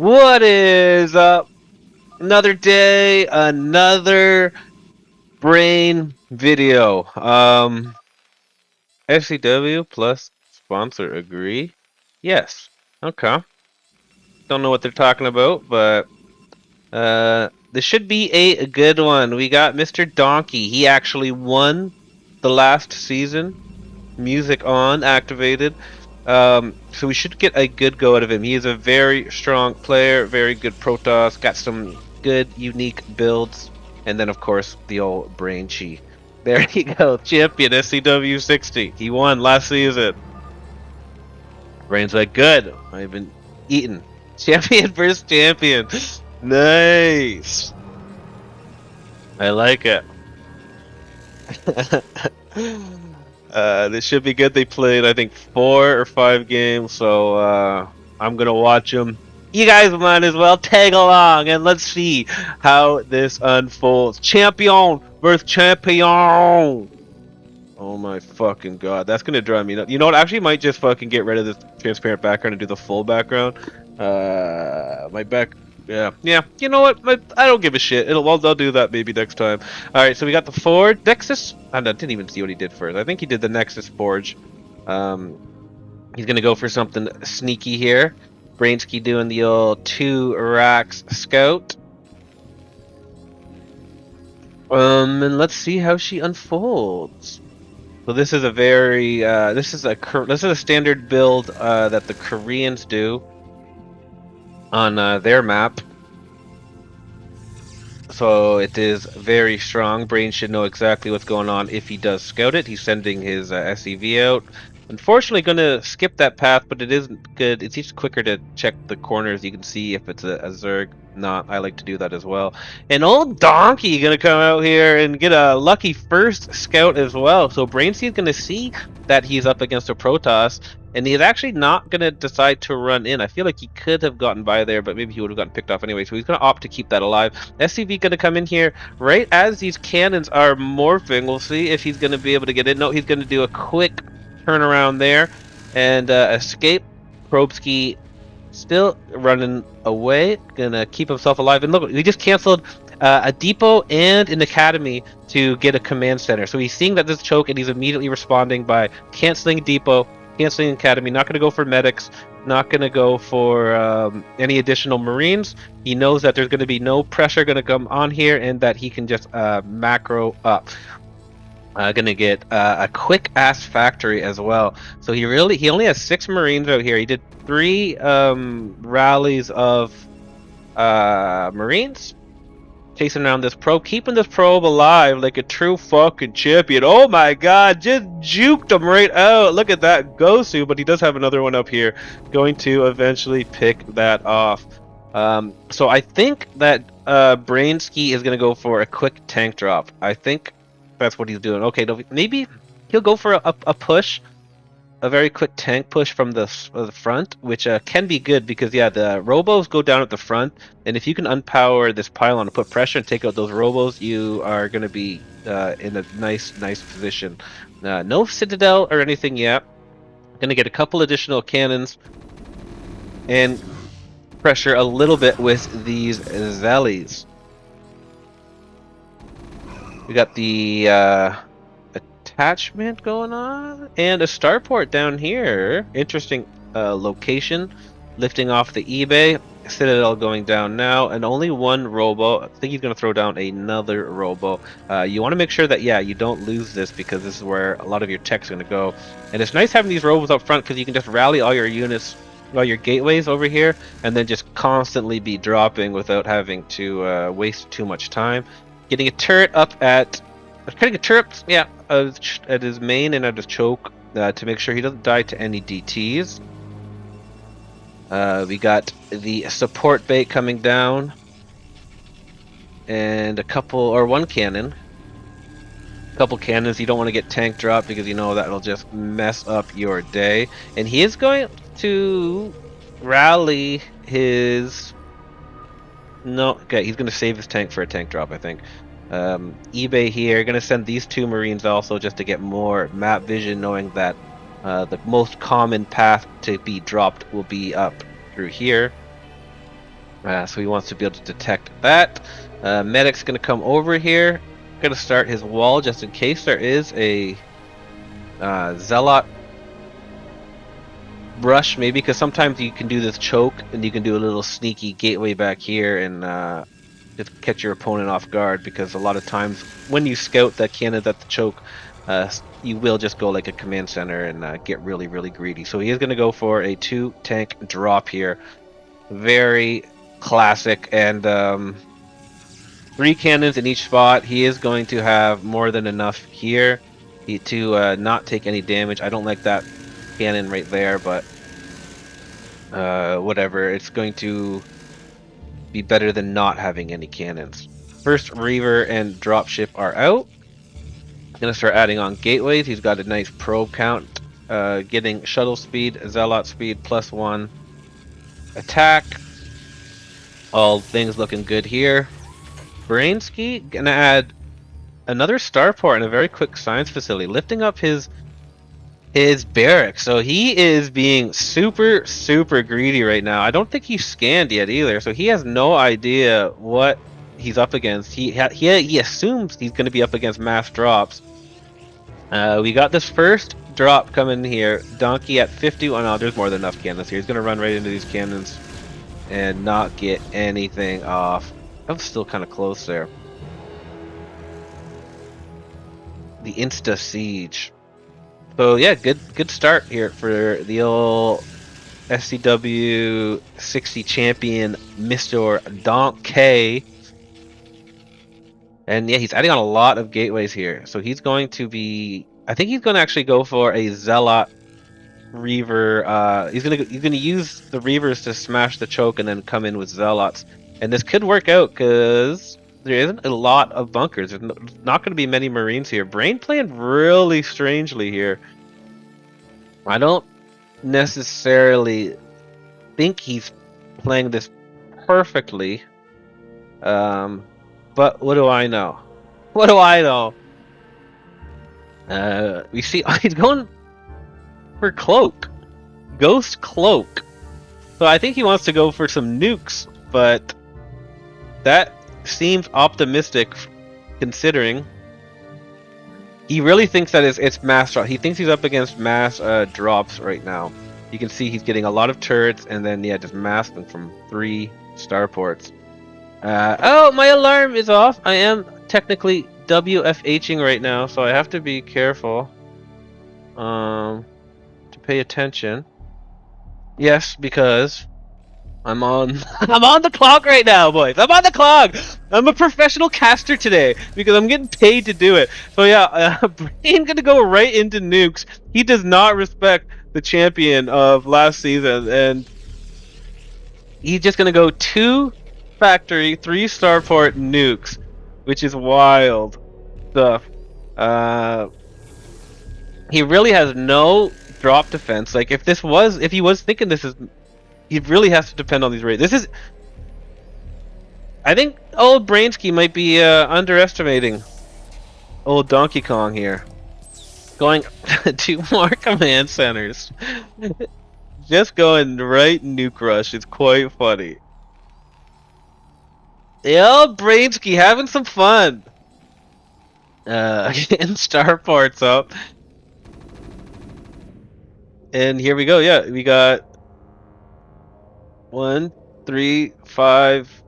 What is up? Another day, another brain video. FCW plus sponsor agree? Yes. Okay. Don't know what they're talking about, but this should be a good one. We got Mr. Donkey. He actually won the last season. Music on, activated. So we should get a good go out of him. He is a very strong player, very good Protoss, got some good, unique builds, and then of course the old Brain Chi. There you go, champion SCW 60. He won last season. Brain's like, good. I've been eating. Champion versus champion. Nice. I like it. This should be good. They played, I think, 4 or 5 games, so I'm gonna watch them. You guys might as well tag along and let's see how this unfolds. Champion versus champion. Oh my fucking god, that's gonna drive me nuts. You know what? I actually might just fucking get rid of this transparent background and do the full background. My back. Yeah. You know what? I don't give a shit. I'll do that maybe next time. All right, so we got the Ford Nexus. I didn't even see what he did first. I think he did the Nexus Forge. He's gonna go for something sneaky here. Brainsky doing the old 2 racks scout. And let's see how she unfolds. So this is a very this is a standard build that the Koreans do on their map. So it is very strong. Brain should know exactly what's going on if he does scout it. He's sending his SEV out. Unfortunately, going to skip that path, but it is good. It's just quicker to check the corners. You can see if it's a Zerg. Not. I like to do that as well. And old Donkey going to come out here and get a lucky first scout as well. So Brainseed's going to see that he's up against a Protoss, and he's actually not going to decide to run in. I feel like he could have gotten by there, but maybe he would have gotten picked off anyway. So he's going to opt to keep that alive. SCV going to come in here right as these cannons are morphing. We'll see if he's going to be able to get in. No, he's going to do a quick turnaround there and escape. Probsky still running away, gonna keep himself alive. And look, we just canceled a depot and an academy to get a command center. So he's seeing that this choke and he's immediately responding by canceling depot, canceling academy. Not gonna go for medics, not gonna go for any additional marines. He knows that there's gonna be no pressure gonna come on here and that he can just macro up. Gonna get a quick ass factory as well. So he only has 6 marines out here. He did 3 rallies of marines chasing around this probe, keeping this probe alive like a true fucking champion. Oh my god, just juked him right out. Look at that Gosu, but he does have another one up here. Going to eventually pick that off. So I think that Brainsky is gonna go for a quick tank drop. I think that's what he's doing. Okay, maybe he'll go for a push, a very quick tank push from the front, which can be good because yeah, the robos go down at the front, and if you can unpower this pylon to put pressure and take out those robos, you are going to be in a nice position. No citadel or anything yet. Going to get a couple additional cannons and pressure a little bit with these Zelis. We got the attachment going on and a starport down here. Interesting location. Lifting off the eBay. Citadel going down now, and only one robo. I think he's going to throw down another robo. You want to make sure that you don't lose this because this is where a lot of your tech's going to go. And it's nice having these robos up front because you can just rally all your units, all your gateways over here, and then just constantly be dropping without having to waste too much time. Getting a turret up at, getting a turret, at his main and at his choke to make sure he doesn't die to any DTs. We got the support bait coming down, and one cannon. A couple cannons. You don't want to get tank dropped because you know that'll just mess up your day. And he is going to rally his. No, okay, he's going to save his tank for a tank drop, I think. eBay here, going to send these 2 marines also just to get more map vision, knowing that the most common path to be dropped will be up through here. So he wants to be able to detect that. Medic's going to come over here. Going to start his wall just in case there is a Zealot rush, maybe, because sometimes you can do this choke and you can do a little sneaky gateway back here and just catch your opponent off guard, because a lot of times when you scout that cannon's at the choke, you will just go like a command center and get really, really greedy. So he is going to go for a 2-tank drop here. Very classic, and 3 cannons in each spot. He is going to have more than enough here to not take any damage. I don't like that cannon right there, but whatever. It's going to be better than not having any cannons. First Reaver and Dropship are out. Gonna start adding on gateways. He's got a nice probe count, getting shuttle speed, Zealot speed, +1 attack. All things looking good here. Brainsky gonna add another starport and a very quick science facility, lifting up his barracks. So he is being super, super greedy right now. I don't think he's scanned yet either, so he has no idea what he's up against. He assumes he's going to be up against mass drops. We got this first drop coming here. Donkey at 50. Oh no, there's more than enough cannons here. He's going to run right into these cannons and not get anything off. I'm still kind of close there. The Insta Siege. So yeah, good start here for the old SCW 60 champion, Mr. Donkey. And yeah, he's adding on a lot of gateways here. So he's going to be, I think he's going to actually go for a Zealot Reaver. He's gonna use the Reavers to smash the choke and then come in with Zealots. And this could work out because there isn't a lot of bunkers. There's not going to be many Marines here. Brain playing really strangely here. I don't necessarily think he's playing this perfectly. But what do I know? What do I know? We see he's going for Cloak. Ghost Cloak. So I think he wants to go for some nukes, but that seems optimistic considering he really thinks that it's mass drop. He thinks he's up against mass drops right now. You can see he's getting a lot of turrets and then yeah, just mass them from 3 starports. Oh, my alarm is off. I am technically WFHing right now, so I have to be careful to pay attention. Yes, because I'm on I'm on the clock right now, boys. I'm on the clock. I'm a professional caster today because I'm getting paid to do it. So yeah, Brain gonna go right into nukes. He does not respect the champion of last season, and he's just gonna go 2 factory, 3 starport nukes, which is wild stuff. He really has no drop defense. Like if he was thinking this is, he really has to depend on these raids. This is, I think old Brainsky might be underestimating old Donkey Kong here. Going 2 more command centers. Just going right nuke rush is quite funny. The old Brainsky having some fun. Getting starports up. And here we go. Yeah, we got 1, 3, 5,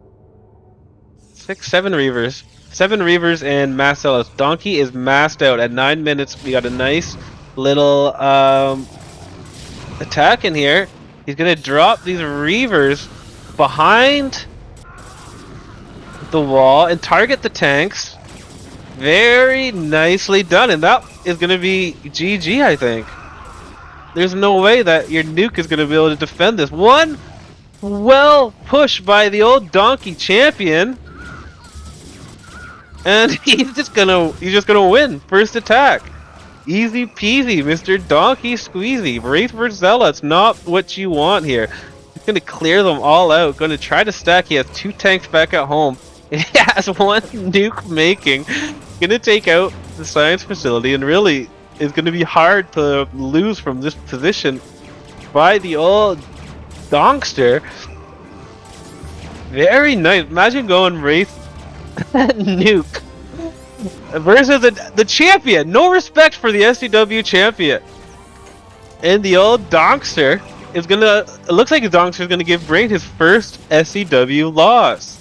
6, 7 Reavers. 7 Reavers and mass Zealots. Donkey is massed out at 9 minutes. We got a nice little attack in here. He's gonna drop these Reavers behind the wall and target the tanks. Very nicely done, and that is gonna be GG, I think. There's no way that your nuke is gonna be able to defend this. One well push by the old Donkey champion, and he's just gonna win first attack. Easy peasy, Mr. Donkey Squeezy. Wraith vs Zealots, not what you want here. He's gonna clear them all out. Gonna try to stack. He has 2 tanks back at home. He has 1 nuke making. Gonna take out the science facility, and really is gonna be hard to lose from this position by the old Donkster. Very nice. Imagine going race nuke versus the champion. No respect for the SCW champion. And the old Donkster is gonna. It looks like Donkster is gonna give Brain his first SCW loss.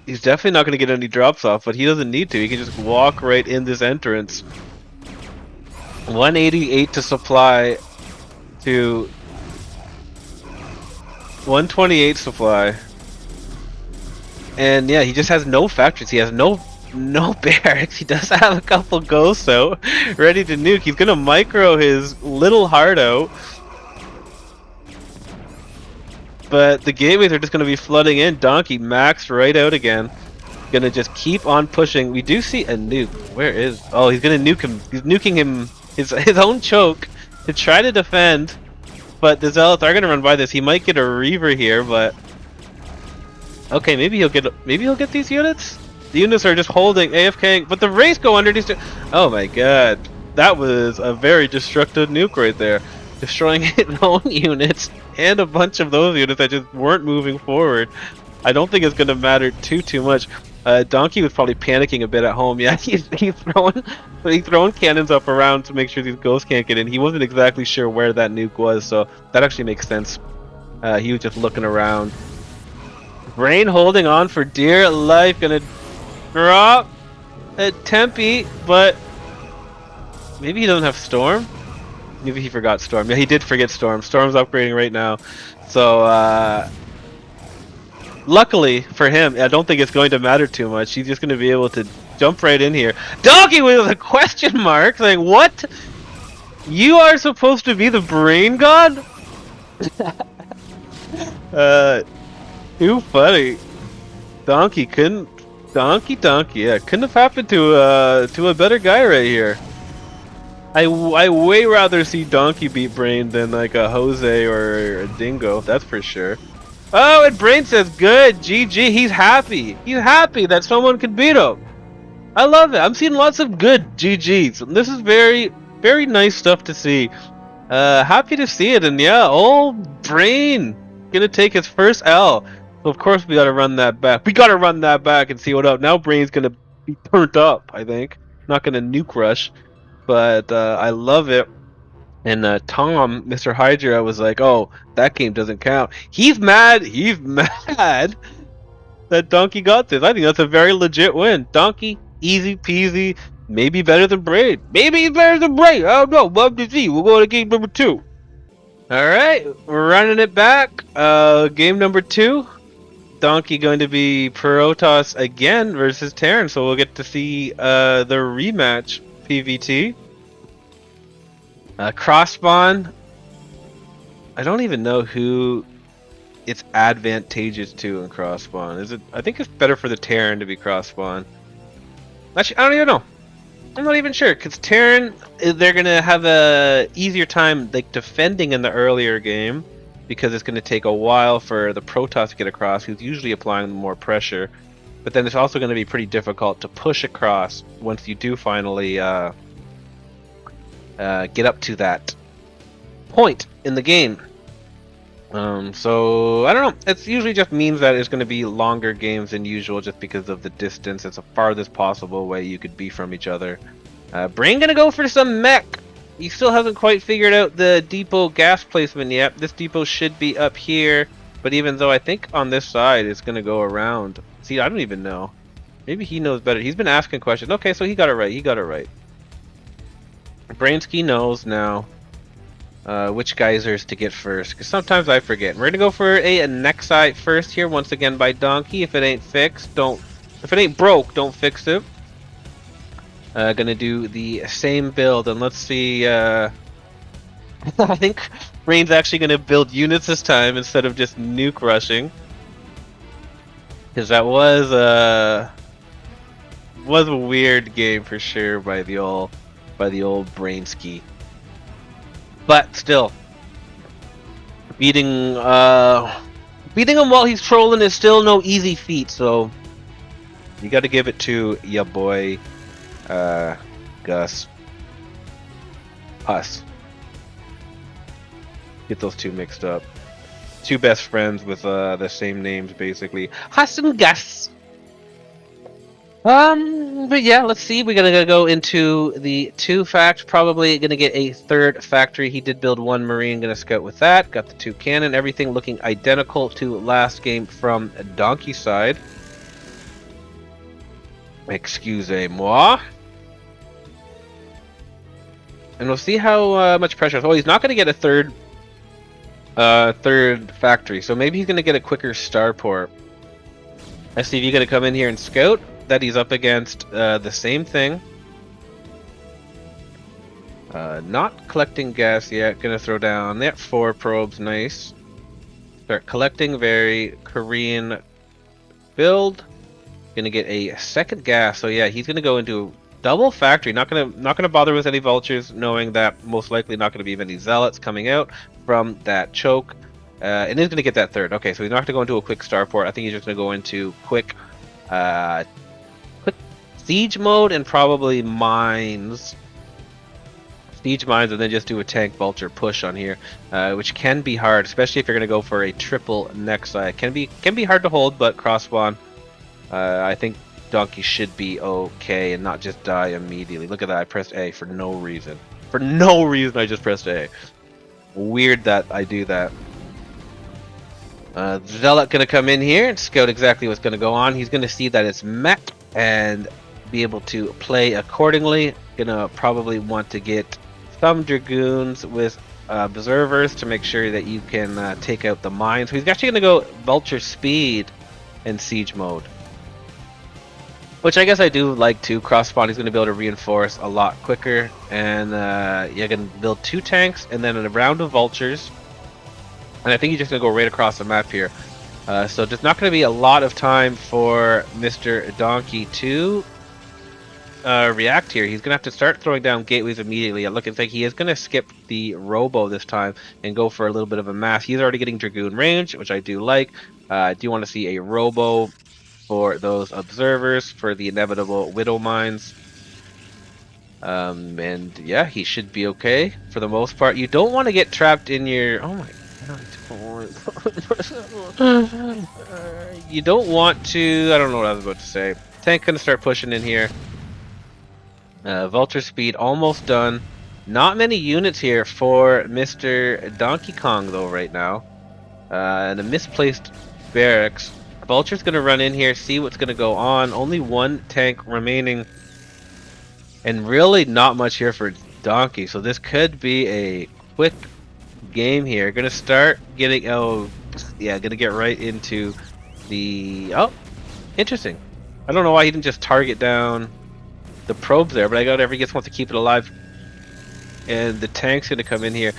He's definitely not gonna get any drops off, but he doesn't need to. He can just walk right in this entrance. 188 to supply to 128 supply. And yeah, he just has no factories. He has no barracks. He does have a couple ghosts out, ready to nuke. He's gonna micro his little heart out. But the gateways are just gonna be flooding in. Donkey maxed right out again. Gonna just keep on pushing. We do see a nuke. Where is? Oh, he's gonna nuke him. He's nuking him. His own choke to try to defend. But the Zealots are gonna run by this. He might get a Reaver here, but okay, maybe he'll get these units. The units are just holding AFK, but the Wraiths go underneath. Oh my god, that was a very destructive nuke right there, destroying his own units and a bunch of those units that just weren't moving forward. I don't think it's gonna matter too much. Donkey was probably panicking a bit at home. Yeah, he's throwing cannons up around to make sure these ghosts can't get in. He wasn't exactly sure where that nuke was, so that actually makes sense. He was just looking around. Brain holding on for dear life, gonna drop at Tempe, but maybe he doesn't have Storm? Maybe he forgot Storm. Yeah, he did forget Storm. Storm's upgrading right now. So, luckily for him, I don't think it's going to matter too much. He's just going to be able to jump right in here. Donkey with a question mark! Like, what? You are supposed to be the Brain God? Too funny. Donkey couldn't. Donkey, yeah, couldn't have happened to a better guy right here. I way rather see Donkey beat Brain than like a Jose or a Dingo. That's for sure. Oh, and Brain says good. GG. He's happy. He's happy that someone could beat him. I love it. I'm seeing lots of good GGs. This is very nice stuff to see. Happy to see it. And yeah, old Brain gonna take his first L. So of course we gotta run that back. We gotta run that back and see what up. Now Brain's gonna be turned up, I think. Not gonna nuke rush. But I love it. And Tom, Mr. Hydra, was like, oh, that game doesn't count. He's mad. He's mad that Donkey got this. I think that's a very legit win. Donkey, easy peasy. Maybe better than Braid. Maybe he's better than Braid. I don't know. Love to see. We'll go to game number 2. Alright, we're running it back. Game number 2. Donkey going to be Protoss again versus Terran. So we'll get to see the rematch PVT. Cross-spawn. I don't even know who it's advantageous to in cross-spawn. Is it? I think it's better for the Terran to be cross-spawn. Actually, I don't even know. I'm not even sure, because Terran, they're gonna have a easier time like defending in the earlier game, because it's gonna take a while for the Protoss to get across, who's usually applying more pressure. But then it's also gonna be pretty difficult to push across once you do finally get up to that point in the game. So I don't know. It usually just means that it's going to be longer games than usual, just because of the distance. It's the farthest possible way you could be from each other. Brain gonna go for some mech. He still hasn't quite figured out the depot gas placement yet. This depot should be up here, but even though I think on this side it's gonna go around. See, I don't even know. Maybe he knows better. He's been asking questions. Okay, so he got it right. He got it right. Brainsky knows now which geysers to get first, because sometimes I forget. We're gonna go for a Nexite first here, once again by Donkey. If it ain't fixed, don't. If it ain't broke, don't fix it. Gonna do the same build, and let's see. I think Brain's actually gonna build units this time instead of just nuke rushing, because that was a weird game for sure by the old Brainsky. But still, beating him while he's trolling is still no easy feat. So you got to give it to ya boy, Gus. Huss. Get those two mixed up. Two best friends with the same names, basically. Huss and Gus. But yeah, let's see. We're gonna go into the 2 fact. Probably gonna get a 3rd factory. He did build 1 marine. Gonna scout with that. Got the 2 cannon. Everything looking identical to last game from Donkey side. Excusez-moi. And we'll see how much pressure. Oh, he's not gonna get a 3rd factory. So maybe he's gonna get a quicker starport. SCV gonna come in here and scout. That he's up against the same thing. Not collecting gas yet. Gonna throw down that 4 probes. Nice. Start collecting. Very Korean build. Gonna get a 2nd gas. So yeah, he's gonna go into double factory. Not gonna bother with any vultures, knowing that most likely not gonna be many zealots coming out from that choke. And he's gonna get that 3rd. Okay, so he's not gonna go into a quick starport. I think he's just gonna go into quick siege mode and probably mines. Siege mines and then just do a tank vulture push on here, which can be hard, especially if you're going to go for a triple next side. Can be hard to hold, but cross spawn. I think Donkey should be okay and not just die immediately. Look at that, I pressed A for no reason. For no reason I just pressed A. Weird that I do that. Zealot going to come in here and scout exactly what's going to go on. He's going to see that it's met and be able to play accordingly. Gonna probably want to get some dragoons with observers to make sure that you can take out the mines. So he's actually gonna go vulture speed in siege mode, which I guess I do like too. Cross spawn, he's gonna be able to reinforce a lot quicker, and you're gonna build 2 tanks and then a round of vultures. And I think he's just gonna go right across the map here. So there's not going to be a lot of time for Mr. Donkey to react here. He's going to have to start throwing down gateways immediately. It looks like he is going to skip the Robo this time and go for a little bit of a mass. He's already getting Dragoon range, which I do like. I do want to see a Robo for those observers for the inevitable Widow Mines. And yeah, he should be okay for the most part. You don't want to get trapped in your... Oh my god. You don't want to... I don't know what I was about to say. Tank gonna start pushing in here. Vulture speed almost done. Not many units here for Mr. Donkey Kong though right now. And a misplaced barracks. Vulture's gonna run in here, see what's gonna go on. Only 1 tank remaining. And really not much here for Donkey. So this could be a quick game here. Gonna start getting... Oh, yeah, gonna get right into the... Oh, interesting. I don't know why he didn't just target down the probes there, but I got every wants to keep it alive. And the tank's gonna come in here.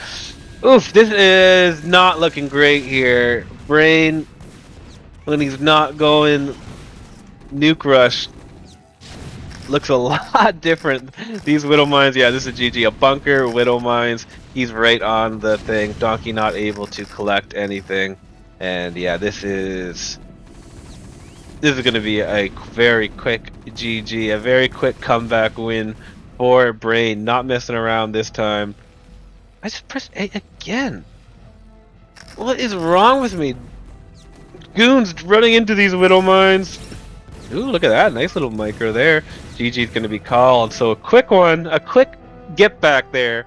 Oof, this is not looking great here. Brain, when he's not going nuke rush, looks a lot different. These Widow Mines, yeah, this is GG. A bunker, Widow Mines. He's right on the thing. Donkey not able to collect anything. And yeah, this is going to be a very quick GG. A very quick comeback win for Brain. Not messing around this time. I just pressed A again. What is wrong with me? Goons running into these Widow Mines. Ooh, look at that. Nice little micro there. GG's going to be called. So a quick one. A quick get back there.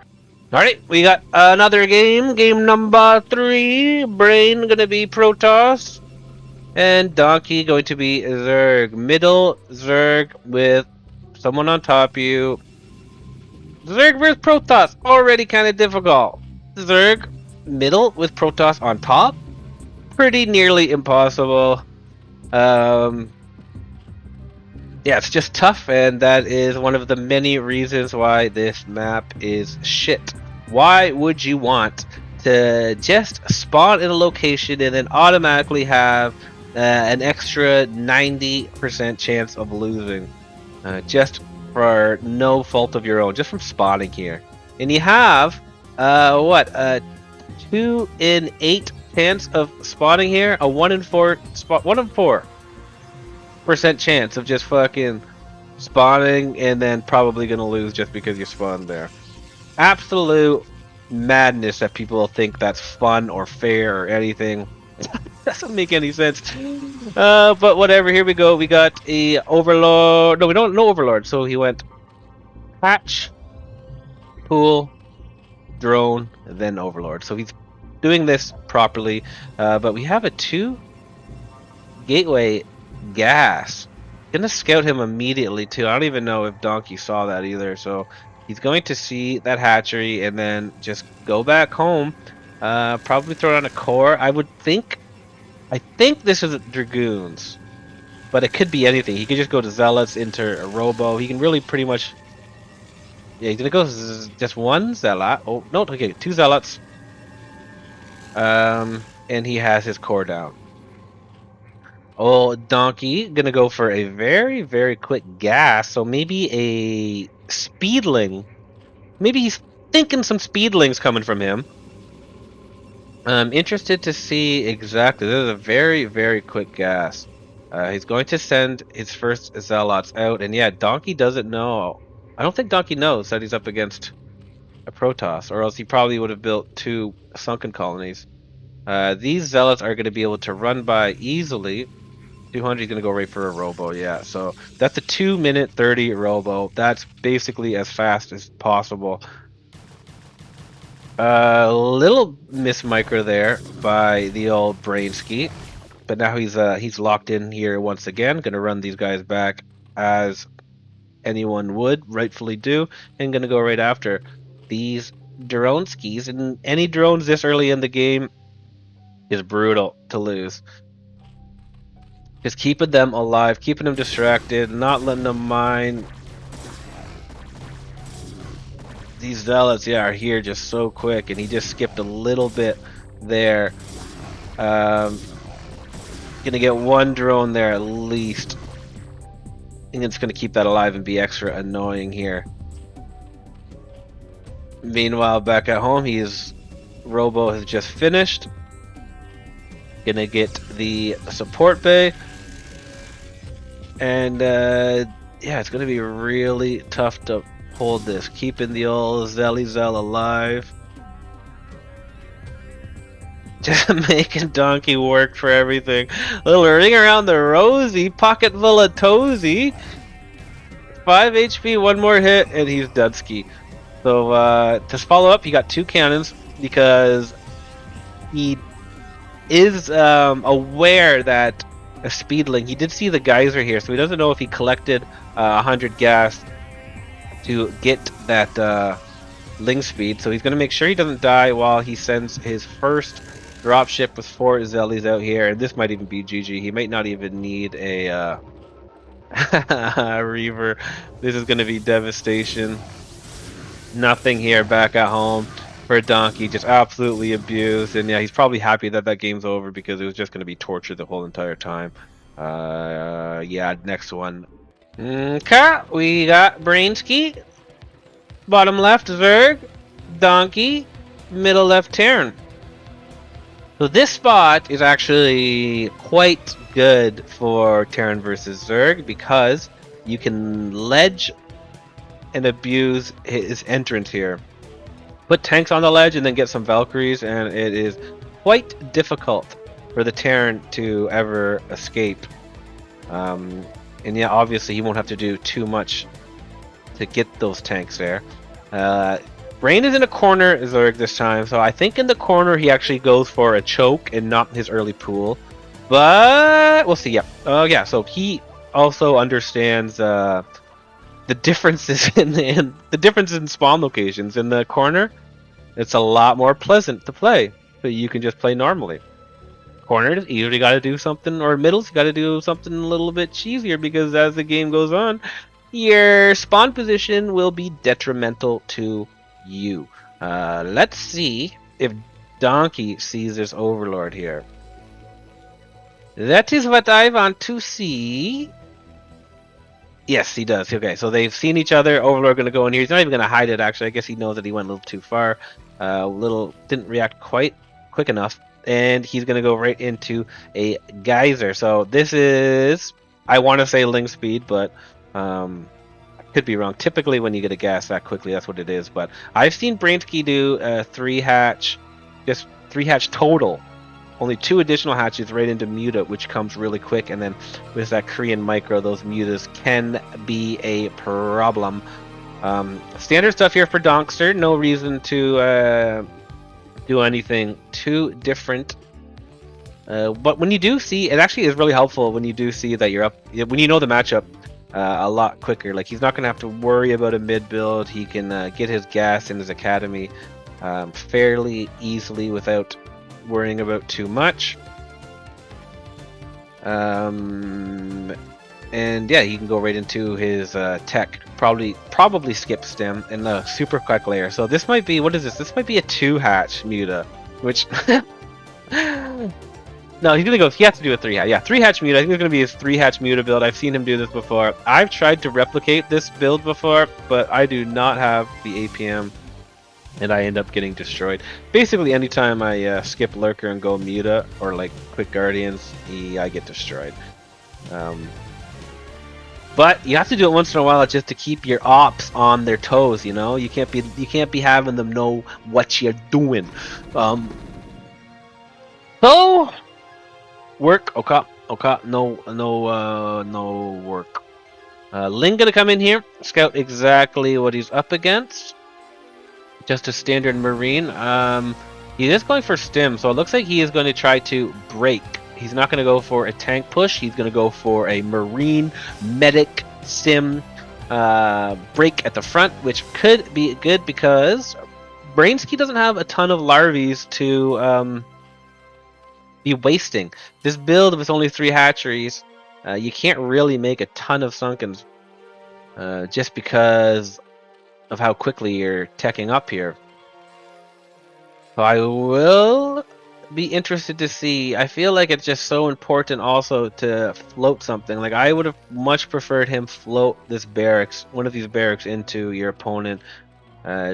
Alright, we got another game. Game number 3. Brain going to be Protoss. And Donkey going to be Zerg. Middle Zerg with someone on top of you. Zerg versus Protoss. Already kind of difficult. Zerg middle with Protoss on top. Pretty nearly impossible. Yeah, it's just tough, and that is one of the many reasons why this map is shit. Why would you want to just spawn in a location and then automatically have an extra 90% chance of losing? Just for no fault of your own, just from spawning here. And you have, 2 in 8 chance of spawning here, a 1 in 4 spot, 1 in 4% chance of just fucking spawning and then probably gonna lose just because you spawned there. Absolute madness that people think that's fun or fair or anything. Doesn't make any sense. But whatever. Here we go. We got a Overlord. No, we don't know Overlord. So he went Hatch, Pool, Drone, and then Overlord. So he's doing this properly. But we have a 2 Gateway Gas. Gonna scout him immediately too. I don't even know if Donkey saw that either. So he's going to see that hatchery and then just go back home. Probably throw on a core. I think this is Dragoons, but it could be anything. He could just go to Zealots into a Robo. He can really pretty much. Yeah, he's gonna go just one Zealot. Oh no, okay, 2 Zealots. And he has his core down. Oh, Donkey gonna go for a very, very quick gas. So maybe a Speedling. Maybe he's thinking some Speedlings coming from him. I'm interested to see exactly. This is a very, very quick gas. He's going to send his first Zealots out, and yeah, Donkey doesn't know. I don't think Donkey knows that he's up against a Protoss, or else he probably would have built 2 sunken colonies. These Zealots are going to be able to run by easily. 200 is going to go right for a Robo, yeah. So that's a 2-minute 30 Robo. That's basically as fast as possible. Little miss micro there by the old Brainsky, but now he's locked in here once again. Gonna run these guys back as anyone would rightfully do, and gonna go right after these drone skis. And any drones this early in the game is brutal to lose. Just keeping them alive, keeping them distracted, not letting them mine. These Zealots, yeah, are here just so quick, and he just skipped a little bit there. Gonna get 1 drone there at least. I think it's gonna keep that alive and be extra annoying here. Meanwhile, back at home, Robo has just finished. Gonna get the support bay, and yeah, it's gonna be really tough to hold this, keeping the old Zell alive. Just making Donkey work for everything. Little ring around the rosy, pocket full of toesy. 5 HP, 1 more hit, and he's Dudsky. So to follow up, he got 2 cannons because he is aware that a Speedling. He did see the geyser here, so he doesn't know if he collected 100 gas to get that Ling speed. So he's going to make sure he doesn't die while he sends his first dropship with 4 Zellies out here. And this might even be GG. He might not even need a Reaver. This is going to be devastation. Nothing here back at home for Donkey. Just absolutely abused. And yeah, he's probably happy that that game's over because it was just going to be torture the whole entire time. Yeah, next one. Okay, we got Brainsky, bottom left Zerg, Donkey, middle left Terran. So this spot is actually quite good for Terran versus Zerg because you can ledge and abuse his entrance here. Put tanks on the ledge and then get some Valkyries, and it is quite difficult for the Terran to ever escape. And yeah, obviously he won't have to do too much to get those tanks there. Brain is in a corner Zerg this time, so I think in the corner he actually goes for a choke and not his early pool. But we'll see. Yeah. Yeah. So he also understands the differences in the differences in spawn locations. In the corner, it's a lot more pleasant to play, so you can just play normally. Corners, you usually got to do something, or middles, you got to do something a little bit cheesier because as the game goes on, your spawn position will be detrimental to you. Let's see if Donkey sees this Overlord here. That is what I want to see. Yes, he does. Okay, so they've seen each other. Overlord going to go in here. He's not even going to hide it, actually. I guess he knows that he went a little too far. Didn't react quite quick enough. And he's going to go right into a geyser. So this is, I want to say Ling speed, but Could be wrong. Typically, when you get a gas that quickly, that's what it is. But I've seen Brainsky do a 3-hatch, just 3-hatch total. Only 2 additional hatches right into Muta, which comes really quick. And then with that Korean micro, those Mutas can be a problem. Standard stuff here for Donkster. No reason to do anything too different. But when you do see, it actually is really helpful when you do see that you're up, when you know the matchup a lot quicker. Like, he's not going to have to worry about a mid build. He can get his gas in his academy fairly easily without worrying about too much. And yeah, he can go right into his tech. Probably skip stem and the super quick layer. So this might be, what is this? This might be a 2-hatch Muta, which no, he's gonna go. He has to do a 3-hatch. Yeah, 3-hatch Muta. I think it's gonna be his 3-hatch Muta build. I've seen him do this before. I've tried to replicate this build before, but I do not have the APM, and I end up getting destroyed. Basically, anytime I skip Lurker and go Muta or like Quick Guardians, I get destroyed. But you have to do it once in a while just to keep your ops on their toes. You know, you can't be having them know what you're doing. So. Work, Oka, no work. Ling gonna come in here, scout exactly what he's up against. Just a standard Marine. He is going for stim, so it looks like he is going to try to break. He's not going to go for a tank push. He's going to go for a Marine medic sim break at the front, which could be good because Brainsky doesn't have a ton of larvies to be wasting. This build with only 3 hatcheries, you can't really make a ton of Sunkens just because of how quickly you're teching up here. So I will be interested to see. I feel like it's just so important also to float something. Like, I would have much preferred him float this barracks, one of these barracks, into your opponent,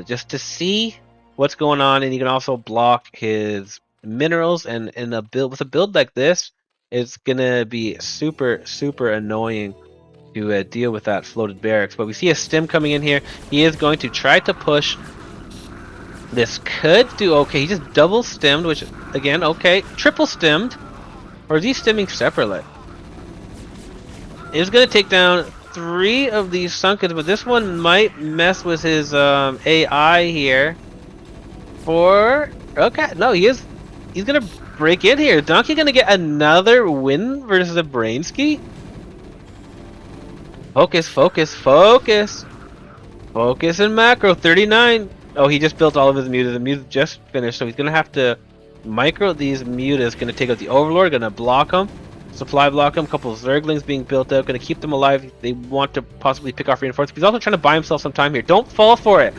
just to see what's going on, and you can also block his minerals. And in a build with a build like this, it's gonna be super annoying to deal with that floated barracks. But we see a stim coming in here. He is going to try to push. This could do okay. He just double stemmed, which again, okay. Triple stemmed, or is he stimming separately? He's gonna take down 3 of these Sunkens, but this one might mess with his AI here. Okay, no, he's gonna break in here. Donkey gonna get another win versus a Brainsky. Focus and macro 39. Oh, he just built all of his mutas. The mutas just finished, so he's gonna have to micro these mutas. Gonna take out the Overlord. Gonna block them, supply block them. A couple of Zerglings being built out. Gonna keep them alive. They want to possibly pick off reinforcements. He's also trying to buy himself some time here. Don't fall for it.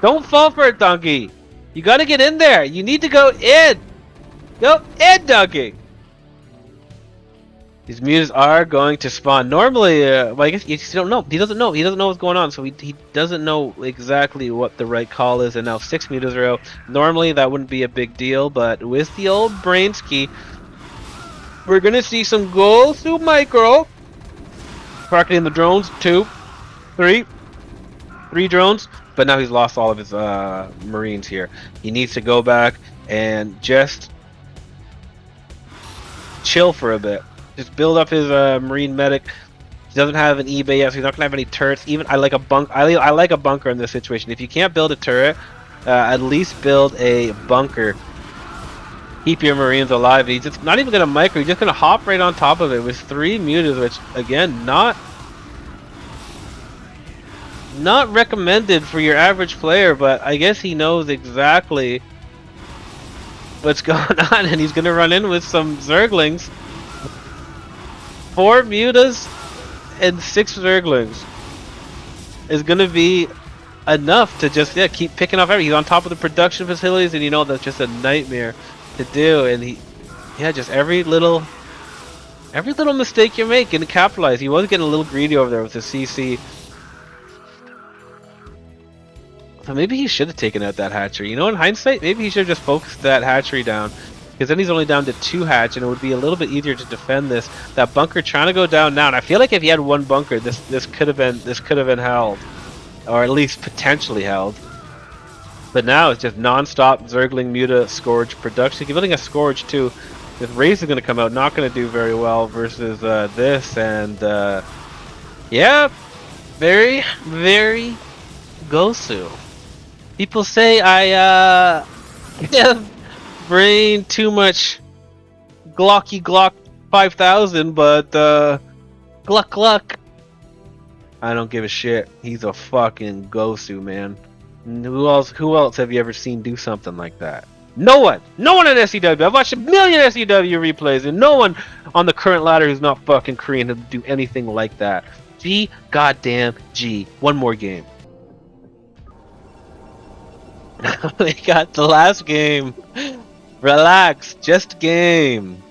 Don't fall for it, Donkey. You gotta get in there. You need to go in. Go in, Donkey. These mutas are going to spawn. Normally, well, I guess you don't know. He doesn't know. He doesn't know what's going on, so he doesn't know exactly what the right call is. And now 6 mutas are out. Normally, that wouldn't be a big deal, but with the old Brainsky, we're gonna see some goals through micro. Targeting the drones. 2, 3 drones. But now he's lost all of his Marines here. He needs to go back and just chill for a bit. Just build up his Marine medic. He doesn't have an eBay yet, so he's not gonna have any turrets. Even I like a bunker in this situation. If you can't build a turret, at least build a bunker. Keep your Marines alive. He's just not even gonna micro. He's just gonna hop right on top of it with 3 mutas, which again, not recommended for your average player. But I guess he knows exactly what's going on, and he's gonna run in with some Zerglings. 4 mutas and 6 Zerglings is gonna be enough to just keep picking off everything. He's on top of the production facilities, and you know that's just a nightmare to do. And just every little mistake you make and capitalize. He was getting a little greedy over there with the CC. So maybe he should have taken out that hatchery. You know, in hindsight, maybe he should have just focused that hatchery down because then he's only down to 2 hatch, and it would be a little bit easier to defend this. That bunker trying to go down now, and I feel like if he had 1 bunker, this could have been held, or at least potentially held. But now it's just non-stop Zergling, Muta, Scourge production. Giving a Scourge too. This Raze is going to come out, not going to do very well versus this, and yeah, very, very Gosu. People say I give Brain too much Glocky Glock 5000, but Gluck Gluck, I don't give a shit. He's a fucking Gosu, man. Who else have you ever seen do something like that? No one in SEW. I've watched a million SEW replays, and no one on the current ladder who's not fucking Korean to do anything like that. G goddamn G. One more game. We got the last game. Relax, just game.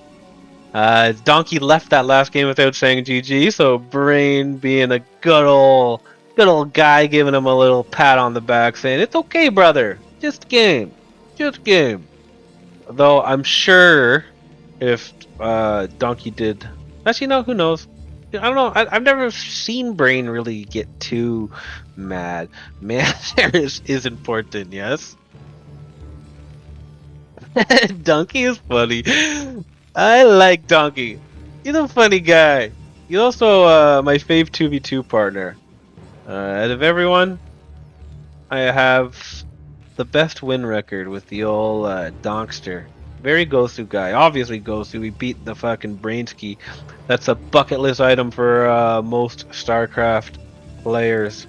Donkey left that last game without saying GG, so Brain being a good old guy, giving him a little pat on the back, saying, "It's okay, brother. Just game. Just game." Though I'm sure if Donkey did... Actually, no, who knows? I don't know. I've never seen Brain really get too mad. Manners is important, yes? Donkey is funny. I like Donkey. He's a funny guy. He's also my fave 2v2 partner. Out of everyone, I have the best win record with the old Donkster. Very Gosu guy. Obviously Gosu. We beat the fucking Brainski. That's a bucket list item for most StarCraft players.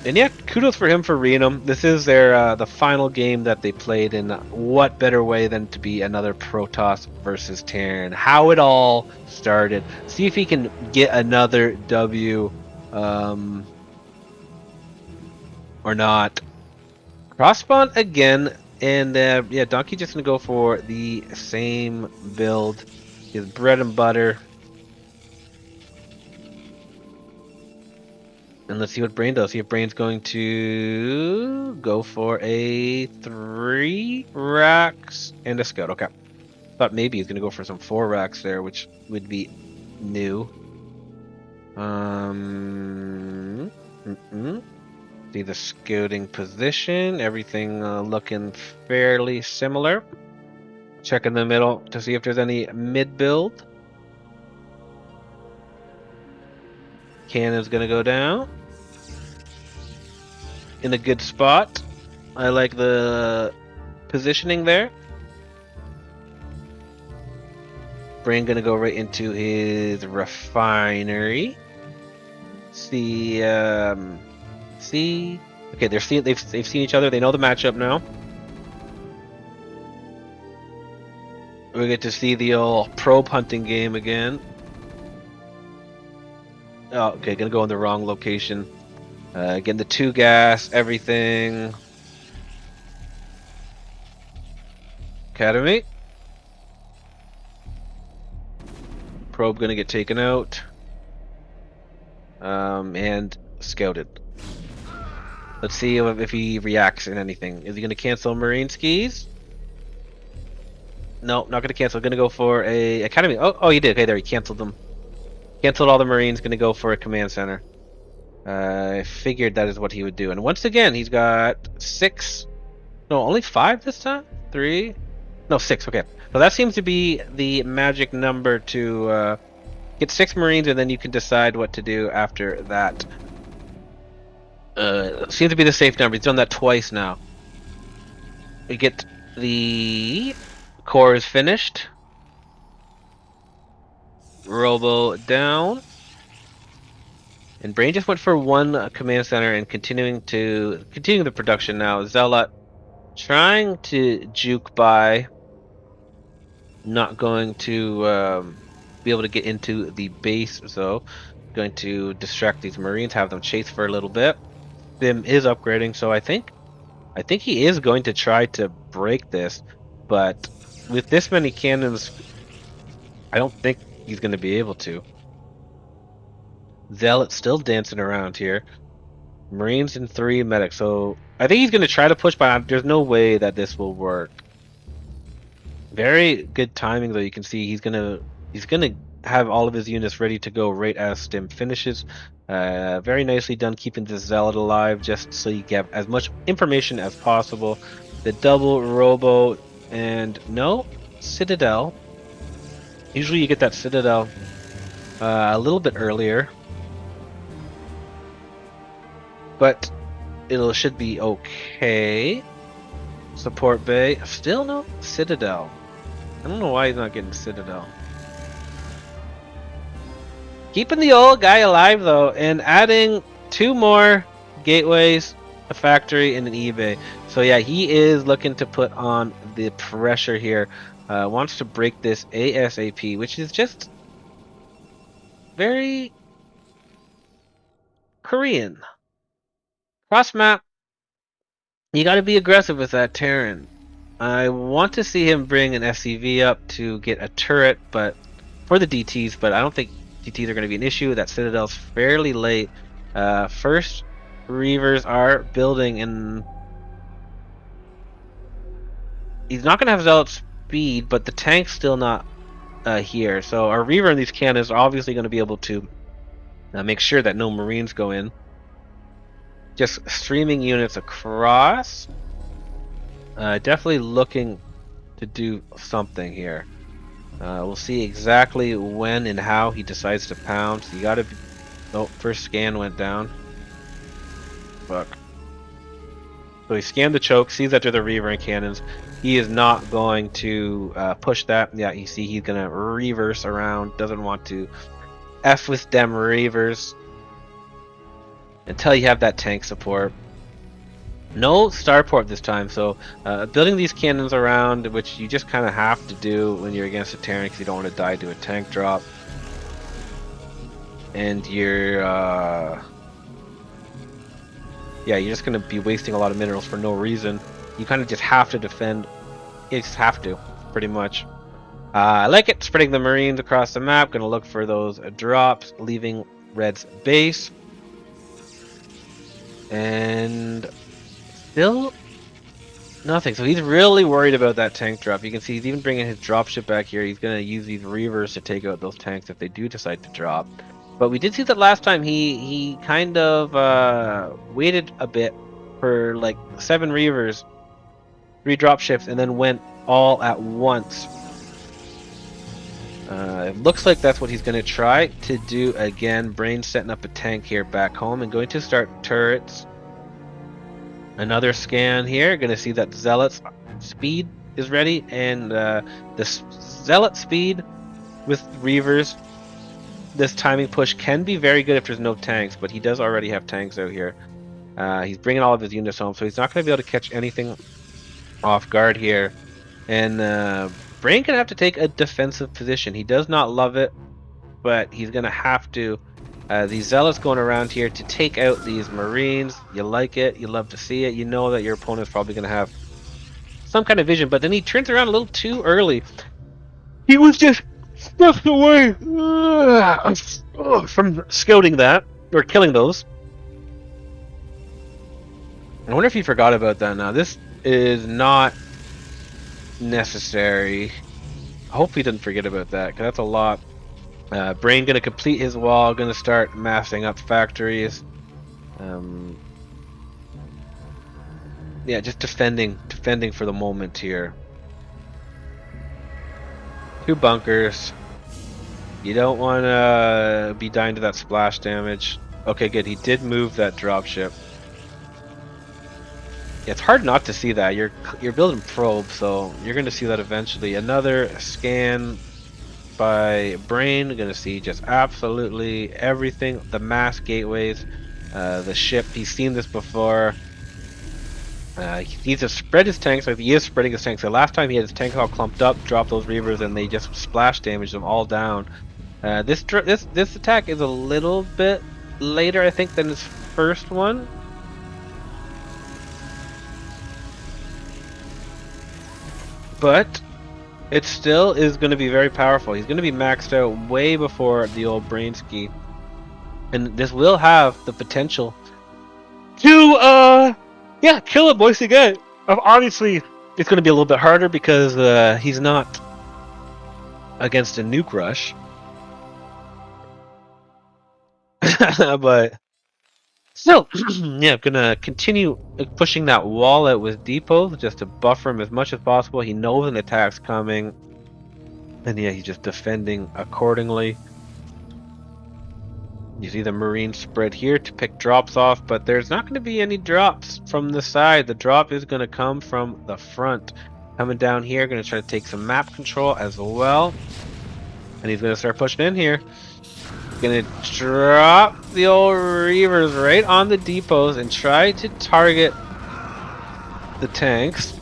And yeah, kudos for him for reading them. This is their the final game that they played, and what better way than to be another Protoss versus Terran. How it all started. See if he can get another W or not. Cross-spawn again, and yeah, Donkey just gonna go for the same build. His bread and butter. And let's see what Brain does. See if Brain's going to go for a 3 racks and a scout. Okay. Thought maybe he's going to go for some 4 racks there, which would be new. See the scouting position. Everything looking fairly similar. Check in the middle to see if there's any mid build. Cannon's going to go down. In a good spot. I like the positioning there. Brain gonna go right into his refinery. See, okay, they've seen each other. They know the matchup now. We get to see the old probe hunting game again. Oh, okay, gonna go in the wrong location. Getting the 2 gas, everything. Academy. Probe gonna get taken out. And scouted. Let's see if he reacts in anything. Is he gonna cancel Marine skis? No, not gonna cancel. Gonna go for a Academy. Oh, he did. Okay, there, he canceled them. Canceled all the Marines. Gonna go for a command center. I figured that is what he would do. And once again, he's got 6. No, only 5 this time? 3? No, 6. Okay. So that seems to be the magic number to get 6 Marines, and then you can decide what to do after that. Seems to be the safe number. He's done that twice now. We get the core is finished. Robo down. And Brain just went for 1 command center and continuing the production now. Zealot trying to juke by, not going to be able to get into the base, so going to distract these Marines, have them chase for a little bit. Sim is upgrading, so I think he is going to try to break this, but with this many cannons, I don't think he's going to be able to. Zealot still dancing around here. Marines and 3 medics. So I think he's going to try to push, but there's no way that this will work. Very good timing, though. You can see he's gonna have all of his units ready to go right as Stim finishes. Very nicely done, keeping the Zealot alive, just so you get as much information as possible. The double Robo and no Citadel. Usually you get that Citadel a little bit earlier, but it should be okay. Support Bay, still no Citadel. I don't know why he's not getting Citadel. Keeping the old guy alive though, and adding 2 more gateways, a factory, and an eBay. So yeah, he is looking to put on the pressure here. Wants to break this ASAP, which is just very Korean. Cross map, you got to be aggressive with that Terran. I want to see him bring an SCV up to get a turret, but for the DTs, but I don't think DTs are going to be an issue. That Citadel's fairly late. First, Reavers are building, and he's not going to have Zealot speed, but the tank's still not here. So our Reaver and these cannons are obviously going to be able to make sure that no Marines go in. Just streaming units across. Definitely looking to do something here. We'll see exactly when and how he decides to pound. So you gotta be... Oh, first scan went down. Fuck. So he scanned the choke, sees that they're the Reaver and cannons. He is not going to push that. Yeah, you see he's gonna reverse around. Doesn't want to F with them Reavers until you have that tank support. No starport this time, so building these cannons around, which you just kind of have to do when you're against a Terran because you don't want to die to a tank drop. And you're you're just going to be wasting a lot of minerals for no reason. You kind of just have to defend. You just have to, pretty much. I like it, spreading the Marines across the map. Going to look for those drops, leaving Red's base. And still nothing. So he's really worried about that tank drop. You can see he's even bringing his dropship back here. He's going to use these Reavers to take out those tanks if they do decide to drop. But we did see that last time he kind of waited a bit for like 7 Reavers, 3 dropships, and then went all at once. It looks like that's what he's going to try to do again. Brain setting up a tank here back home and going to start turrets. Another scan here. Going to see that Zealot's speed is ready, and the Zealot speed with Reavers, this timing push can be very good if there's no tanks, but he does already have tanks out here. He's bringing all of his units home, so he's not going to be able to catch anything off guard here. And Brain gonna have to take a defensive position. He does not love it, but he's gonna have to. These Zealots going around here to take out these Marines. You like it, you love to see it. You know that your opponent's probably gonna have some kind of vision, but then he turns around a little too early. He was just snuffed away from scouting that, or killing those. I wonder if he forgot about that now. This is not necessary. I hope he didn't forget about that, because that's a lot. Brain gonna complete his wall, gonna start massing up factories. Yeah, just defending for the moment here. 2 bunkers. You don't want to be dying to that splash damage. Okay, good. He did move that dropship. Yeah, it's hard not to see that. You're building probe, so you're going to see that eventually. Another scan by Brain. Going to see just absolutely everything. The mass gateways, the ship. He's seen this before. He needs to spread his tanks. So he is spreading his tanks. The last time he had his tanks all clumped up, dropped those Reavers, and they just splash damaged them all down. This attack is a little bit later, I think, than his first one. But it still is going to be very powerful. He's going to be maxed out way before the old Brainsky. And this will have the potential to, kill him once again. Obviously, It's going to be a little bit harder because he's not against a nuke rush. But still, yeah, I'm gonna continue pushing that wall out with depots just to buffer him as much as possible. He knows an attack's coming, and yeah, he's just defending accordingly. You see the Marines spread here to pick drops off, but there's not going to be any drops from the side. The drop is going to come from the front. Coming down here, going to try to take some map control as well. And he's going to start pushing in here. Going to drop the old Reavers right on the depots and try to target the tanks.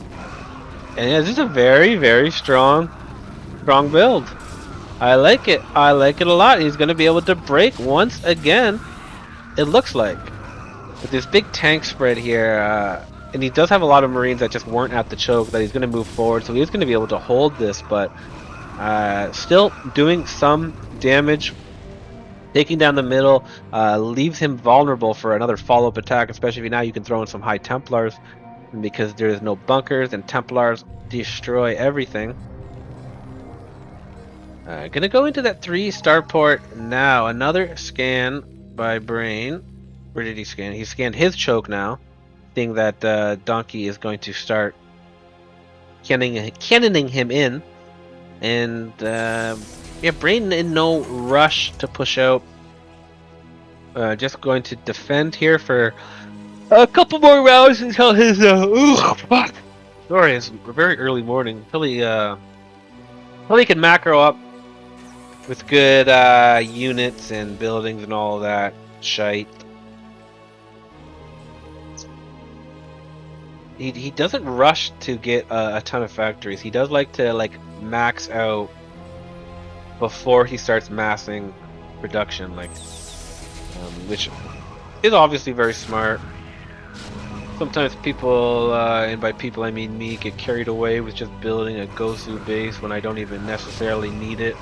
And yeah, this is a very, very strong build. I like it. I like it a lot. He's going to be able to break once again, it looks like. With this big tank spread here, and he does have a lot of Marines that just weren't at the choke, that he's going to move forward, so he's going to be able to hold this, but still doing some damage. Taking down the middle leaves him vulnerable for another follow-up attack, especially if now you can throw in some High Templars, because there's no bunkers, and Templars destroy everything. Gonna go into that 3 starport now. Another scan by Brain. Where did he scan? He scanned his choke now, seeing that Donkey is going to start cannoning him in. And yeah, Brain in no rush to push out. Just going to defend here for a couple more rounds until his fuck. Sorry, it's a very early morning. Until he can macro up with good units and buildings and all of that shite. He doesn't rush to get a ton of factories. He does like to max out before he starts massing production, which is obviously very smart. Sometimes people, and by people I mean me, get carried away with just building a Gosu base when I don't even necessarily need it.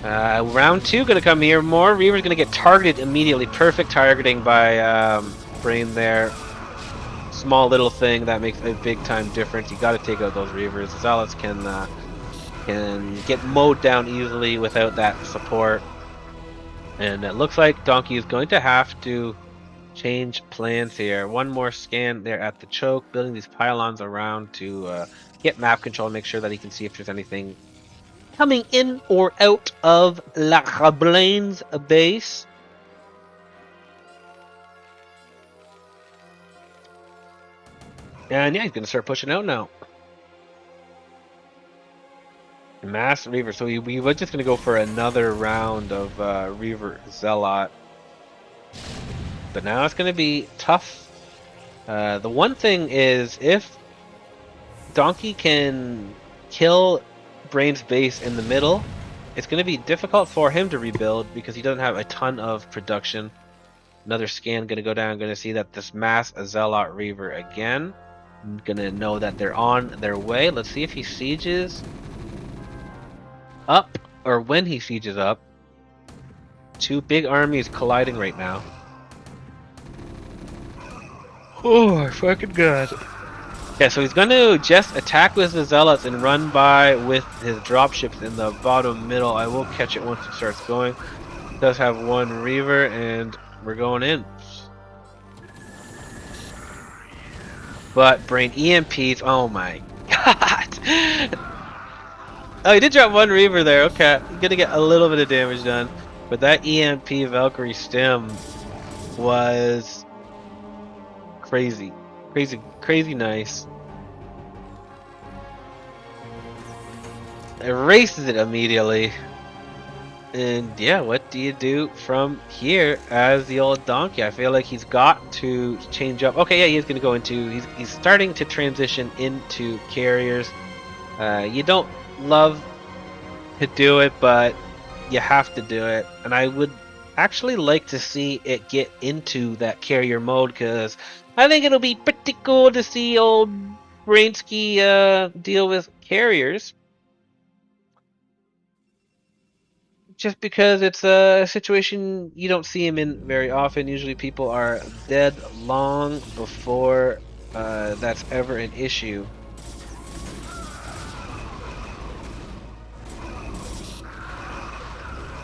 Round 2 gonna come here. More Reavers gonna get targeted immediately. Perfect targeting by Brain there. Small little thing that makes a big time difference. You gotta take out those Reavers. Zealots can get mowed down easily without that support. And it looks like Donkey is going to have to change plans here. One more scan there at the choke, building these pylons around to get map control, make sure that he can see if there's anything coming in or out of La Rablain's base. And yeah, he's going to start pushing out now. Mass Reaver. So we were just going to go for another round of Reaver Zealot. But now it's going to be tough. The one thing is, if Donkey can kill Brain's base in the middle, it's going to be difficult for him to rebuild because he doesn't have a ton of production. Another scan going to go down. Going to see that this Mass Zealot Reaver again. I'm going to know that they're on their way. Let's see if he sieges up, or when he sieges up. 2 big armies colliding right now. Oh my fucking god. Yeah, so he's going to just attack with the Zealots and run by with his dropships in the bottom middle. I will catch it once it starts going. It does have 1 Reaver, and we're going in. But Brain EMPs, oh my god. Oh, he did drop 1 Reaver there, okay. He's gonna get a little bit of damage done. But that EMP Valkyrie stem was crazy. Crazy nice. Erases it immediately. And yeah, what do you do from here as the old Donkey? I feel like he's got to change up. Okay, yeah, he's gonna go into, he's starting to transition into carriers. You don't love to do it, but you have to do it. And I would actually like to see it get into that carrier mode, because I think it'll be pretty cool to see old Brainsky deal with carriers. Just because it's a situation you don't see him in very often. Usually people are dead long before that's ever an issue.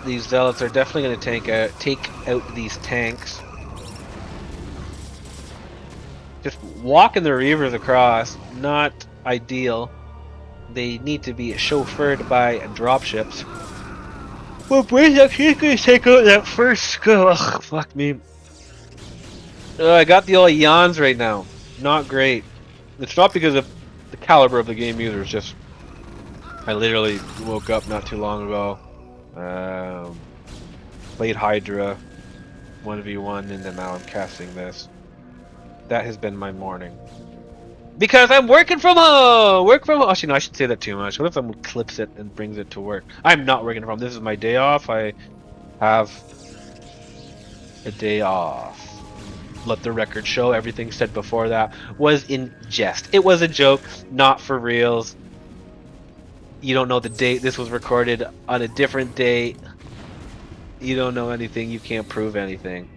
These zealots are definitely going to take out these tanks. Just walking the reavers across, not ideal. They need to be chauffeured by dropships. Well, Brain's actually going to take out that first. Ugh, fuck me. I got the old yawns right now. Not great. It's not because of the caliber of the game either. It's just I literally woke up not too long ago. Played Hydra 1v1, and then now I'm casting this. That has been my morning. Because I'm working from home! Work from home! Actually, no, I should say that too much. What if someone clips it and brings it to work? I'm not working from home. This is my day off. I have a day off. Let the record show everything said before that was in jest. It was a joke, not for reals. You don't know the date. This was recorded on a different date. You don't know anything. You can't prove anything.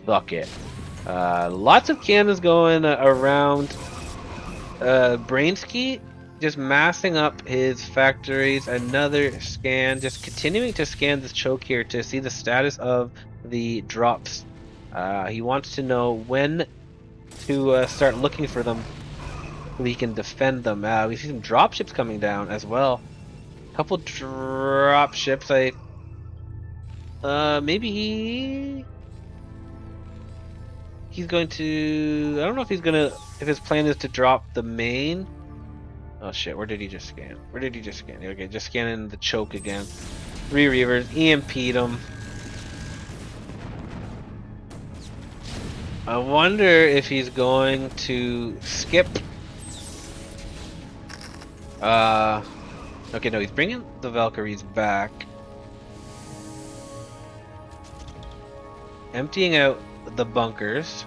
Fuck it. Lots of cannons going around Brainsky, just massing up his factories. Another scan, just continuing to scan this choke here to see the status of the drops. He wants to know when to start looking for them so he can defend them. We see some dropships coming down as well. A couple dropships. Maybe he's going to. I don't know if he's gonna. If his plan is to drop the main. Oh shit! Where did he just scan? Where did he just scan? Okay, just scanning the choke again. 3 reavers, EMP'd him. I wonder if he's going to skip. Okay, no, he's bringing the Valkyries back. Emptying out the bunkers.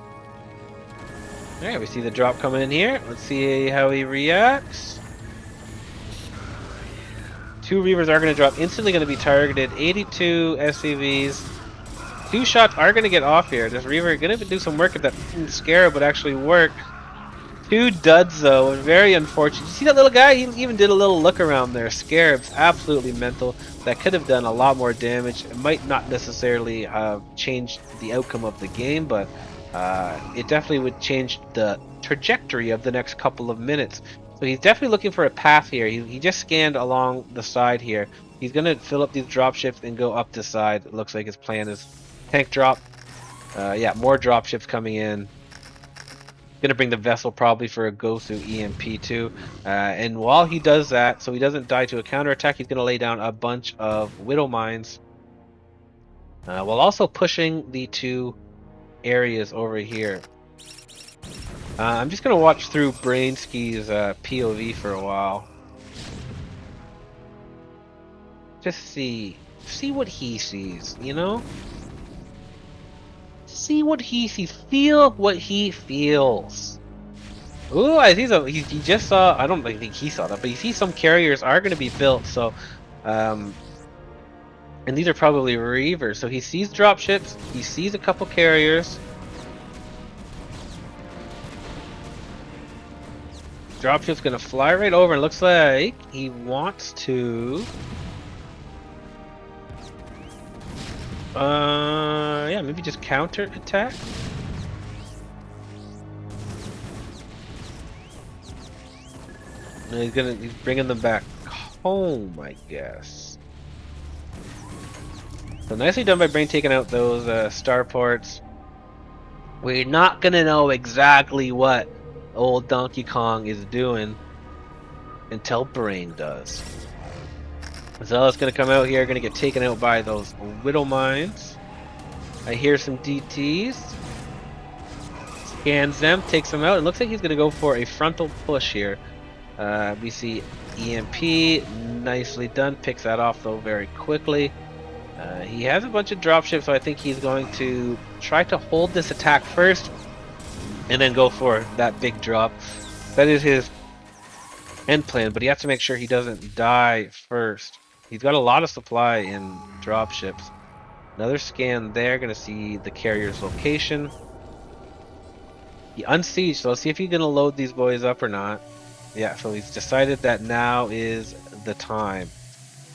Alright, we see the drop coming in here. Let's see how he reacts. 2 reavers are going to drop, instantly going to be targeted. 82 SCVs. 2 shots are going to get off here. This reaver going to do some work if that scarab would actually work. 2 duds though, very unfortunate. You see that little guy? He even did a little look around there. Scarab's absolutely mental. That could have done a lot more damage. It might not necessarily have changed the outcome of the game, but it definitely would change the trajectory of the next couple of minutes. So he's definitely looking for a path here. He just scanned along the side here. He's going to fill up these dropships and go up the side. It looks like his plan is tank drop. Yeah, more dropships coming in. Gonna bring the vessel probably for a go through EMP too. And while he does that, so he doesn't die to a counterattack, he's gonna lay down a bunch of Widow Mines. While also pushing the 2 areas over here. I'm just gonna watch through Brainsky's POV for a while. Just see what he sees, you know? See what he sees, feel what he feels. Ooh, I see some. He just saw. I don't think he saw that, but you see some carriers are going to be built. So, and these are probably reavers. So he sees dropships. He sees a couple carriers. Dropship's going to fly right over. And looks like he wants to. Yeah, maybe just counter attack. And he's bringing them back home, I guess. So nicely done by Brain taking out those starports. We're not gonna know exactly what old Donkey Kong is doing until Brain does. Zealot's gonna come out here, gonna get taken out by those Widow Mines. I hear some DTs. Scans them, takes them out. It looks like he's gonna go for a frontal push here. We see EMP, nicely done. Picks that off though very quickly. He has a bunch of dropships, so I think he's going to try to hold this attack first, and then go for that big drop. That is his end plan, but he has to make sure he doesn't die first. He's got a lot of supply in dropships. Another scan there, gonna see the carrier's location. He unsieged, so let's see if he's gonna load these boys up or not. Yeah, so he's decided that now is the time.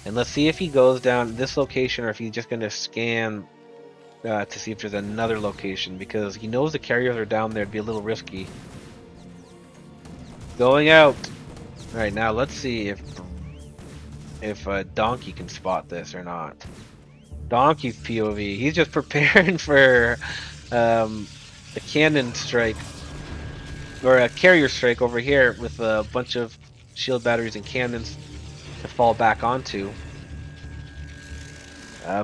And let's see if he goes down this location or if he's just going to scan to see if there's another location, because he knows the carriers are down there. It'd be a little risky. Going out. All right, now let's see if Donkey can spot this or not. Donkey's POV. He's just preparing for a cannon strike or a carrier strike over here with a bunch of shield batteries and cannons to fall back onto.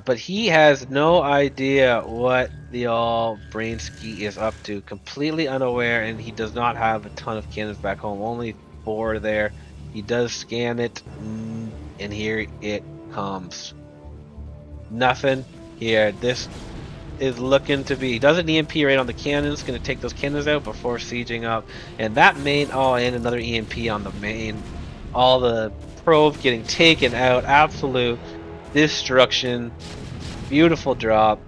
But he has no idea what the all Brainsky is up to. Completely unaware, and he does not have a ton of cannons back home. Only 4 there. He does scan it, and here it comes. Nothing here. This is looking to be. He does an EMP right on the cannons. Going to take those cannons out before sieging up. And that main. Oh, and another EMP on the main. All the probes getting taken out. Absolute destruction. Beautiful drop.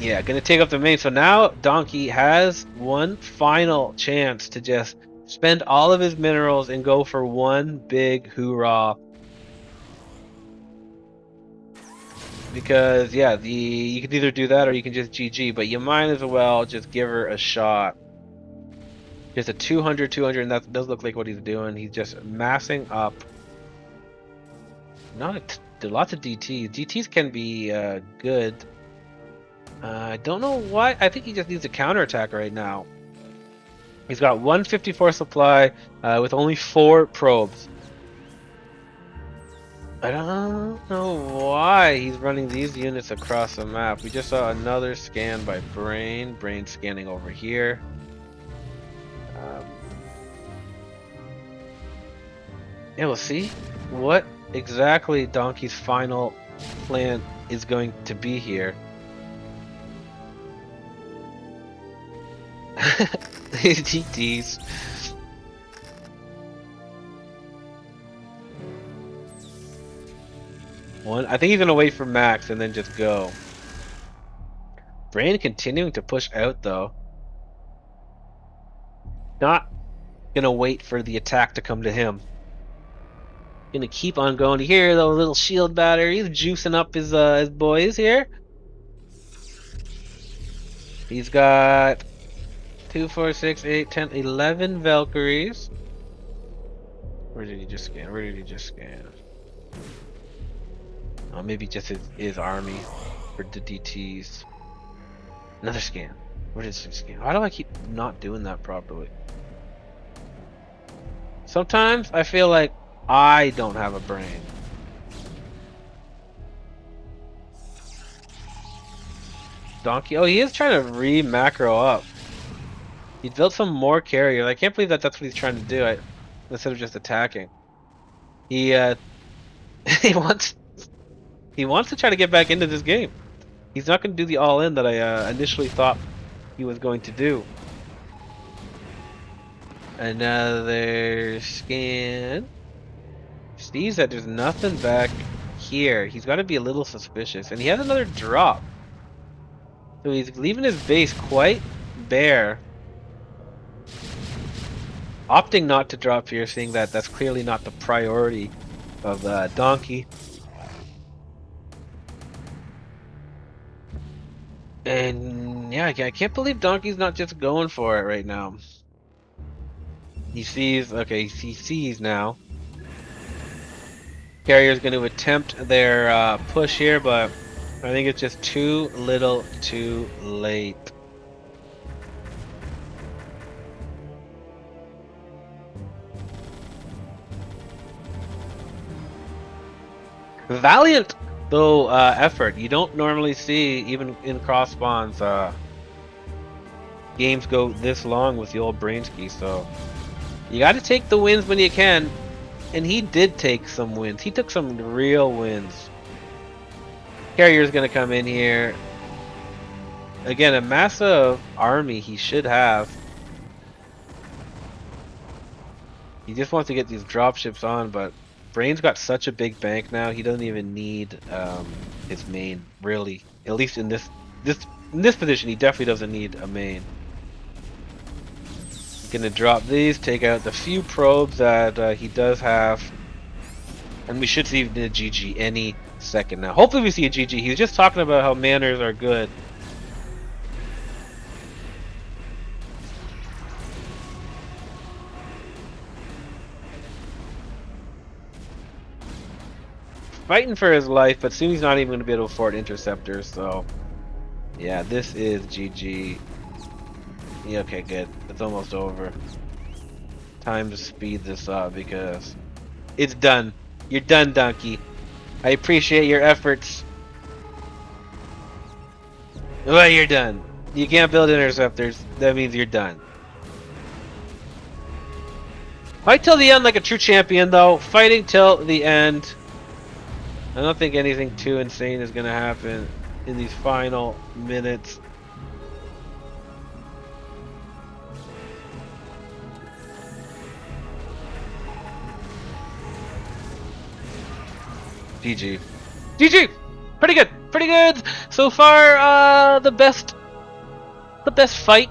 Yeah, gonna take up the main. So now Donkey has one final chance to just spend all of his minerals and go for one big hoorah. Because yeah, you can either do that or you can just GG, but you might as well just give her a shot. Just a 200, and that does look like what he's doing. He's just massing up. Lots of DTs. DTs can be good. I don't know why. I think he just needs a counterattack right now. He's got 154 supply with only 4 probes. I don't know why he's running these units across the map. We just saw another scan by Brain. Brain scanning over here. Yeah, we'll see what exactly Donkey's final plan is going to be here. GTs. I think he's gonna wait for Max and then just go. Brain continuing to push out though. Not gonna wait for the attack to come to him. Gonna keep on going here. The little shield batteries juicing up his boys here. He's got 2, 4, 6, 8, 10, 11 Valkyries. Where did he just scan? Oh, maybe just his army for the DTs. Another scan. Where did he scan? Why do I keep not doing that properly? Sometimes I feel like I don't have a brain. Donkey. Oh, he is trying to re-macro up. He built some more carriers. I can't believe that's what he's trying to do. Instead of just attacking. He he wants to try to get back into this game. He's not going to do the all-in that I initially thought he was going to do. Another scan. Sees that there's nothing back here. He's got to be a little suspicious. And he has another drop. So he's leaving his base quite bare. Opting not to drop here, seeing that that's clearly not the priority of Donkey. And yeah, I can't believe Donkey's not just going for it right now. He sees, okay, he sees now. Carrier's going to attempt their push here, but I think it's just too little too late. Valiant, though, effort. You don't normally see, even in cross spawns, games go this long with the old Brainsky, so you got to take the wins when you can. And he did take some wins. He took some real wins. Carrier's going to come in here. Again, a massive army he should have. He just wants to get these dropships on, but Brain's got such a big bank now, he doesn't even need his main, really. At least in this position, he definitely doesn't need a main. Gonna drop these, take out the few probes that he does have, and we should see the GG any second now. Hopefully we see a GG. He was just talking about how manners are good. Fighting for his life, but soon he's not even going to be able to afford interceptors, so yeah, this is GG. Yeah, okay, good. It's almost over. Time to speed this up because it's done. You're done, Donkey. I appreciate your efforts. Well, you're done. You can't build interceptors. That means you're done. Fight till the end like a true champion, though. Fighting till the end. I don't think anything too insane is going to happen in these final minutes. GG. GG! Pretty good. Pretty good. So far, the best fight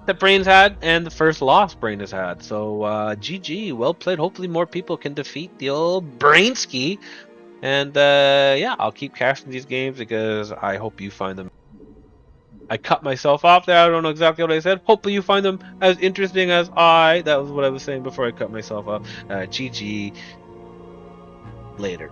that Brain's had, and the first loss Brain has had. So, GG. Well played. Hopefully more people can defeat the old Brainski. And, yeah, I'll keep casting these games because I hope you find them. I cut myself off there. I don't know exactly what I said. Hopefully you find them as interesting as I. That was what I was saying before I cut myself off. GG. Later.